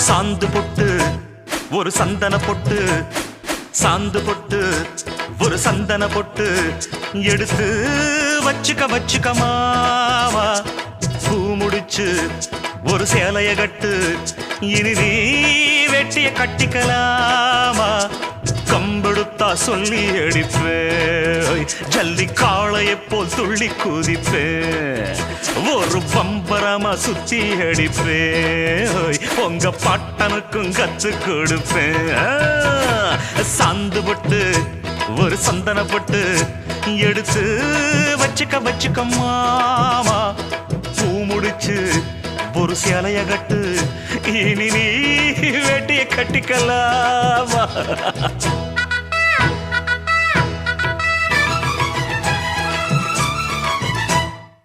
சாந்து பொட்டு ஒரு சந்தன பொட்டு, சாந்து பொட்டு ஒரு சந்தன பொட்டு எடுத்து வச்சுக்க மாவா. பூ முடிச்சு ஒரு சேலைய கட்டு, இனி நீ வெட்டிய கட்டிக்கலாமா. கம்பெடுத்தா சொல்லி அடிப்பேன், ஜல்லி காளைய போல் துள்ளி குதிப்பேன், ஒரு பம்பரமா சுத்தி அடிப்பேன், உங்க பாட்டனுக்கும் கத்து கொடுப்பேன். சாந்து பொட்டு ஒரு சந்தன பொட்டு எடுத்து வச்சுக்க மாமா. பூ முடிச்சு ஒரு சேலைய கட்டு, இனி நீ வெட்டிய கட்டிக்கலாமா.